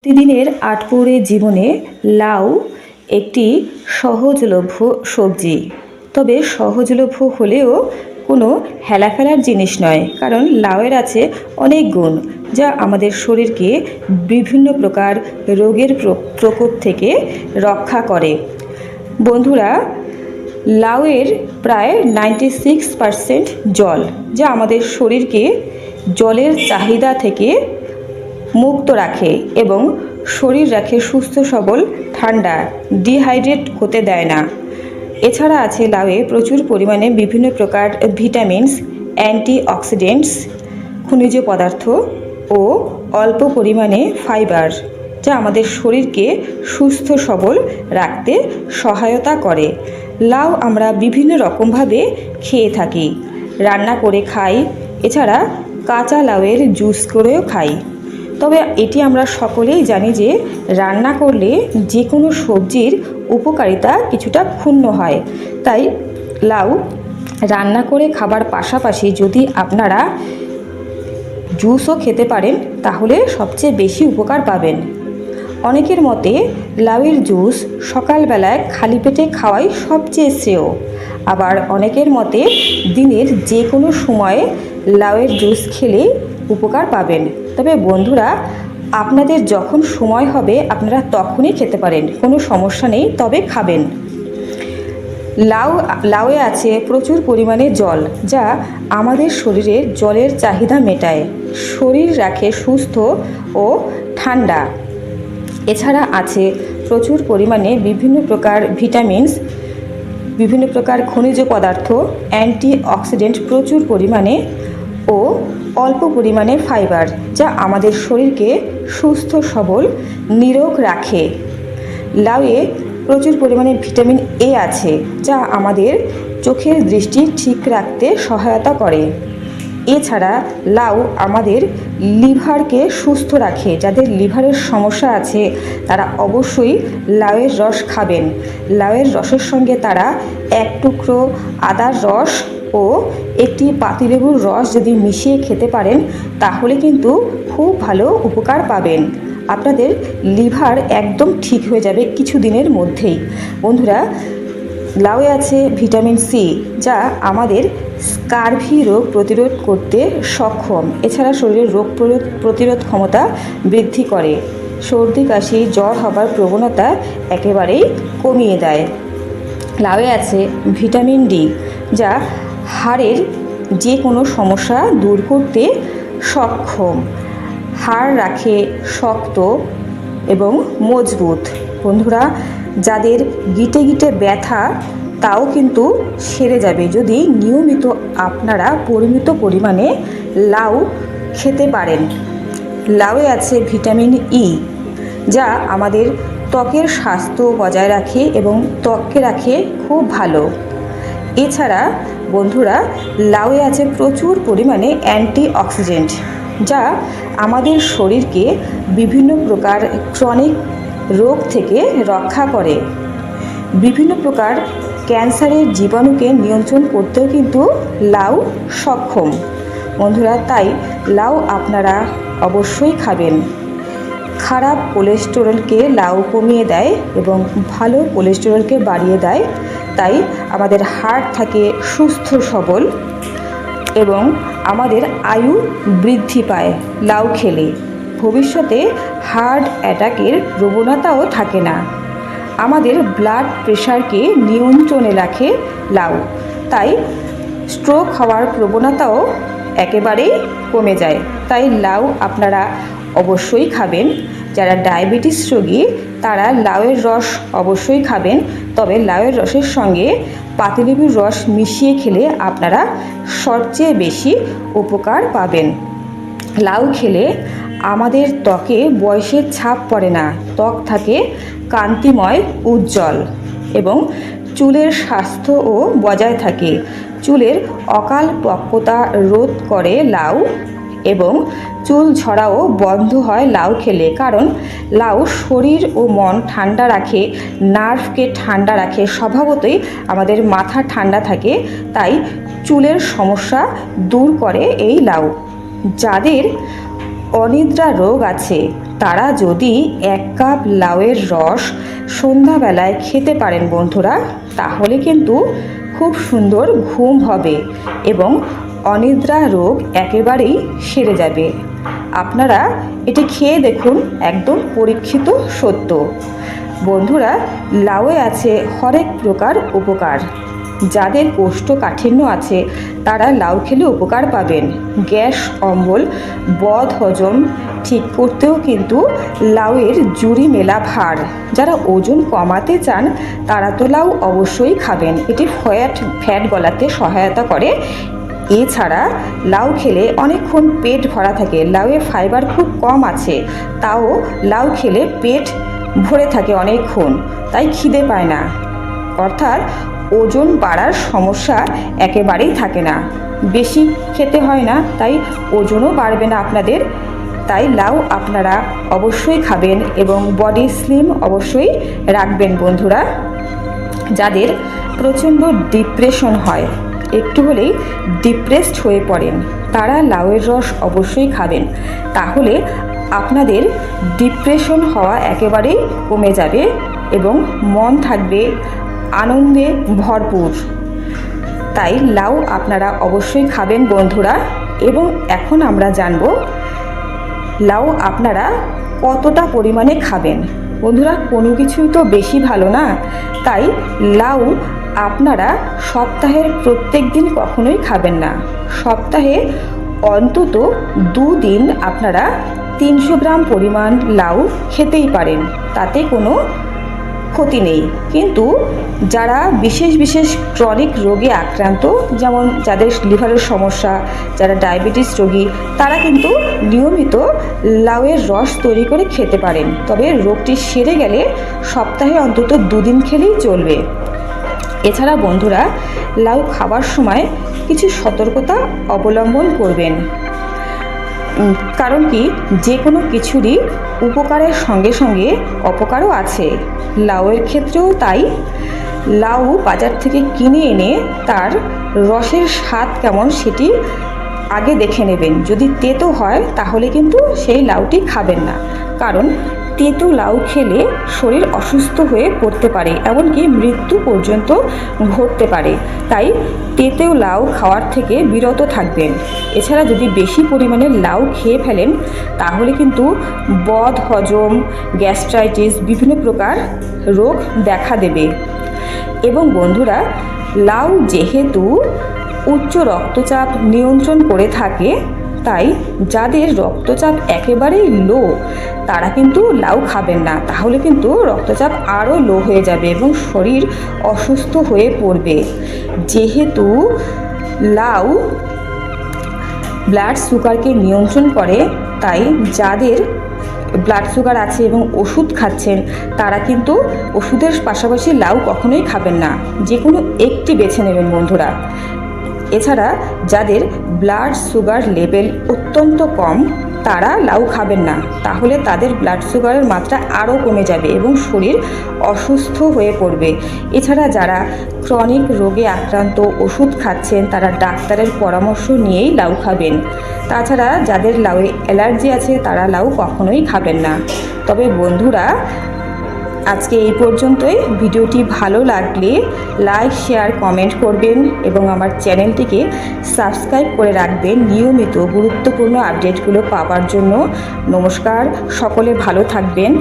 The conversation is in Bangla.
প্রতিদিনের আটপৌরে জীবনে লাউ একটি সহজলভ্য সবজি। তবে সহজলভ্য হলেও কোনো হেলাফেলার জিনিস নয়, কারণ লাউয়ের আছে অনেক গুণ যা আমাদের শরীরকে বিভিন্ন প্রকার রোগের প্রকোপ থেকে রক্ষা করে। বন্ধুরা, লাউয়ের প্রায় 96% জল, যা আমাদের শরীরকে জলের চাহিদা থেকে মুক্ত রাখে এবং শরীর রাখে সুস্থ সবল, ঠান্ডা, ডিহাইড্রেট হতে দেয় না। এছাড়া আছে লাউয়ে প্রচুর পরিমাণে বিভিন্ন প্রকার ভিটামিনস, অ্যান্টিঅক্সিডেন্টস, খনিজ পদার্থ ও অল্প পরিমাণে ফাইবার, যা আমাদের শরীরকে সুস্থ সবল রাখতে সহায়তা করে। লাউ আমরা বিভিন্ন রকমভাবে খেয়ে থাকি, রান্না করে খাই, এছাড়া কাঁচা লাউয়ের জুস করেও খাই। তবে এটি আমরা সকলেই জানি যে রান্না করলে যে কোনো সবজির উপকারিতা কিছুটা ক্ষুণ্ণ হয়। তাই লাউ রান্না করে খাবার পাশাপাশি যদি আপনারা জুসও খেতে পারেন তাহলে সবচেয়ে বেশি উপকার পাবেন। অনেকের মতে লাউয়ের জুস সকালবেলায় খালি পেটে খাওয়াই সবচেয়ে শ্রেয়। আবার অনেকের মতে দিনের যে কোনো সময়ে লাউয়ের জুস খেলে উপকার পাবেন। তবে বন্ধুরা, আপনাদের যখন সময় হবে তখনই খেতে পারেন, কোনো সমস্যা নেই, তবে খাবেন। লাউয়ে আছে প্রচুর পরিমাণে জল, যা আমাদের শরীরের জলের চাহিদা মেটায়, শরীর রাখে সুস্থ ও ঠান্ডা। এছাড়া আছে প্রচুর পরিমাণে বিভিন্ন প্রকার ভিটামিনস, বিভিন্ন প্রকার খনিজ পদার্থ, অ্যান্টিঅক্সিডেন্ট প্রচুর পরিমাণে ও অল্প পরিমাণে ফাইবার, যা আমাদের শরীরকে সুস্থ সবল, নিরোগ রাখে। লাউয়ে প্রচুর পরিমাণে ভিটামিন এ আছে, যা আমাদের চোখের দৃষ্টি ঠিক রাখতে সহায়তা করে। এছাড়া লাউ আমাদের লিভারকে সুস্থ রাখে। যাদের লিভারের সমস্যা আছে তারা অবশ্যই লাউয়ের রস খাবেন। লাউয়ের রসের সঙ্গে তারা এক টুকরো আদার রস ও একটি পাতিলেবুর রস যদি মিশিয়ে খেতে পারেন তাহলে কিন্তু খুব ভালো উপকার পাবেন। আপনাদের লিভার একদম ঠিক হয়ে যাবে কিছুদিনের মধ্যেই। বন্ধুরা, লাউয়ে আছে ভিটামিন সি, যা আমাদের স্কারভি রোগ প্রতিরোধ করতে সক্ষম। এছাড়া শরীরের রোগ প্রতিরোধ ক্ষমতা বৃদ্ধি করে, সর্দি কাশি জ্বর হবার প্রবণতা একেবারেই কমিয়ে দেয়। লাউয়ে আছে ভিটামিন ডি, যা হাড়ের যে কোনো সমস্যা দূর করতে সক্ষম, হাড় রাখে শক্ত এবং মজবুত। বন্ধুরা, যাদের গিটে গিটে ব্যথা তাও কিন্তু সেরে যাবে যদি নিয়মিত আপনারা পরিমিত পরিমাণে লাউ খেতে পারেন। লাউয়ে আছে ভিটামিন ই, যা আমাদের ত্বকের স্বাস্থ্য বজায় রাখে এবং ত্বককে রাখে খুব ভালো। এছাড়া বন্ধুরা, লাউয়ে আছে প্রচুর পরিমাণে অ্যান্টিঅক্সিডেন্ট, যা আমাদের শরীরকে বিভিন্ন প্রকার ক্রনিক রোগ থেকে রক্ষা করে। বিভিন্ন প্রকার ক্যান্সারের জীবাণুকে নিয়ন্ত্রণ করতেও কিন্তু লাউ সক্ষম। বন্ধুরা, তাই লাউ আপনারা অবশ্যই খাবেন। খারাপ কোলেস্টেরলকে লাউ কমিয়ে দেয় এবং ভালো কোলেস্টেরলকে বাড়িয়ে দেয়। তাই আমাদের হার্ট থাকে সুস্থ সবল এবং আমাদের আয়ু বৃদ্ধি পায় লাউ খেলে। ভবিষ্যতে হার্ট অ্যাটাকের প্রবণতাও থাকে না। আমাদের ব্লাড প্রেশারকে নিয়ন্ত্রণে রাখে লাউ, তাই স্ট্রোক হওয়ার প্রবণতাও একেবারেই কমে যায়। তাই লাউ আপনারা অবশ্যই খাবেন। যারা ডায়াবেটিস রোগী তারা লাউয়ের রস অবশ্যই খাবেন, তবে লাউয়ের রসের সঙ্গে পাতিলেবুর রস মিশিয়ে খেলে আপনারা সবচেয়ে বেশি উপকার পাবেন। লাউ খেলে আমাদের ত্বকে বয়সের ছাপ পড়ে না, ত্বক থাকে কান্তিময়, উজ্জ্বল এবং চুলের স্বাস্থ্যও বজায় থাকে। চুলের অকাল পক্কতা রোধ করে লাউ এবং চুল ঝরাও বন্ধ হয় লাউ খেলে, কারণ লাউ শরীর ও মন ঠান্ডা রাখে, নার্ভকে ঠান্ডা রাখে। স্বভাবতই আমাদের মাথা ঠান্ডা থাকে, তাই চুলের সমস্যা দূর করে এই লাউ। যাদের অনিদ্রা রোগ আছে তারা যদি 1 কাপ লাউয়ের রস সন্ধ্যাবেলায় খেতে পারেন বন্ধুরা, তাহলে কিন্তু খুব সুন্দর ঘুম হবে এবং অনিদ্রা রোগ একেবারেই সেরে যাবে। আপনারা এটি খেয়ে দেখুন, একদম পরীক্ষিত সত্য। বন্ধুরা, লাউয়ে আছে হরেক প্রকার উপকার। যাদের কোষ্ঠকাঠিন্য আছে তারা লাউ খেলে উপকার পাবেন। গ্যাস অম্বল বদ হজম ঠিক করতেও কিন্তু লাউয়ের জুড়ি মেলা ভার। যারা ওজন কমাতে চান তারা তো লাউ অবশ্যই খাবেন, এটি ফ্যাট গলাতে সহায়তা করে। এছাড়া লাউ খেলে অনেকক্ষণ পেট ভরা থাকে। লাউয়ে ফাইবার খুব কম আছে, তাও লাউ খেলে পেট ভরে থাকে অনেকক্ষণ, তাই খিদে পায় না। অর্থাৎ ওজন বাড়ার সমস্যা একেবারেই থাকে না। বেশি খেতে হয় না, তাই ওজনও বাড়বে না আপনাদের। তাই লাউ আপনারা অবশ্যই খাবেন এবং বডি স্লিম অবশ্যই রাখবেন বন্ধুরা। যাদের প্রচণ্ড ডিপ্রেশন হয়, একটু হলেই ডিপ্রেসড হয়ে পড়েন, তারা লাউয়ের রস অবশ্যই খাবেন। তাহলে আপনাদের ডিপ্রেশন হওয়া একেবারেই কমে যাবে এবং মন থাকবে আনন্দে ভরপুর। তাই লাউ আপনারা অবশ্যই খাবেন বন্ধুরা। এবং এখন আমরা জানব লাউ আপনারা কতটা পরিমাণে খাবেন। বন্ধুরা, কোনো কিছুই তো বেশি ভালো না, তাই লাউ আপনারা সপ্তাহের প্রত্যেক দিন কখনোই খাবেন না। সপ্তাহে অন্তত 2 দিন আপনারা 300 গ্রাম পরিমাণ লাউ খেতেই পারেন, তাতে কোনো ক্ষতি নেই। কিন্তু যারা বিশেষ ক্রনিক রোগে আক্রান্ত, যেমন যাদের লিভারের সমস্যা, যারা ডায়াবেটিস রোগী, তারা কিন্তু নিয়মিত লাউয়ের রস তৈরি করে খেতে পারেন। তবে রোগটি সেরে গেলে সপ্তাহে অন্তত 2 দিন খেলেই চলবে। এছাড়া বন্ধুরা, লাউ খাবার সময় কিছু সতর্কতা অবলম্বন করবেন। কারণ কি, যে কোনো কিছুরই উপকারের সঙ্গে সঙ্গে অপকারও আছে। লাউয়ের ক্ষেত্রেও তাই। লাউ বাজার থেকে কিনে এনে তার রসের স্বাদ কেমন সেটি আগে দেখে নেবেন। যদি তেতো হয় তাহলে কিন্তু সেই লাউটি খাবেন না, কারণ তেতো লাউ খেলে শরীর অসুস্থ হয়ে পড়তে পারে, এমনকি মৃত্যু পর্যন্ত ঘটতে পারে। তাই তেতো লাউ খাওয়ার থেকে বিরত থাকবেন। এছাড়া যদি বেশি পরিমাণে লাউ খেয়ে ফেলেন তাহলে কিন্তু বদ হজম, গ্যাস্ট্রাইটিস বিভিন্ন প্রকার রোগ দেখা দেবে। এবং বন্ধুরা, লাউ যেহেতু উচ্চ রক্তচাপ নিয়ন্ত্রণ করে থাকে, তাই যাদের রক্তচাপ একেবারেই লো তারা কিন্তু লাউ খাবেন না, তাহলে কিন্তু রক্তচাপ আরও লো হয়ে যাবে এবং শরীর অসুস্থ হয়ে পড়বে। যেহেতু লাউ ব্লাড সুগারকে নিয়ন্ত্রণ করে, তাই যাদের ব্লাড সুগার আছে এবং ওষুধ খাচ্ছেন তারা কিন্তু ওষুধের পাশাপাশি লাউ কখনোই খাবেন না, যে কোনো একটি বেছে নেবেন বন্ধুরা। এছাড়া যাদের ব্লাড সুগার লেভেল অত্যন্ত কম তারা লাউ খাবেন না, তাহলে তাদের ব্লাড সুগারের মাত্রা আরও কমে যাবে এবং শরীর অসুস্থ হয়ে পড়বে। এছাড়া যারা ক্রনিক রোগে আক্রান্ত ওষুধ খাচ্ছেন তারা ডাক্তারের পরামর্শ নিয়েই লাউ খাবেন। তাছাড়া যাদের লাউয়ে অ্যালার্জি আছে তারা লাউ কখনোই খাবেন না। তবে বন্ধুরা, আজকে এই পর্যন্তই। ভিডিওটি ভালো লাগলে লাইক, শেয়ার, কমেন্ট করবেন এবং আমার চ্যানেলটিকে সাবস্ক্রাইব করে রাখবেন নিয়মিত গুরুত্বপূর্ণ আপডেটগুলো পাওয়ার জন্য। নমস্কার, সকলে ভালো থাকবেন।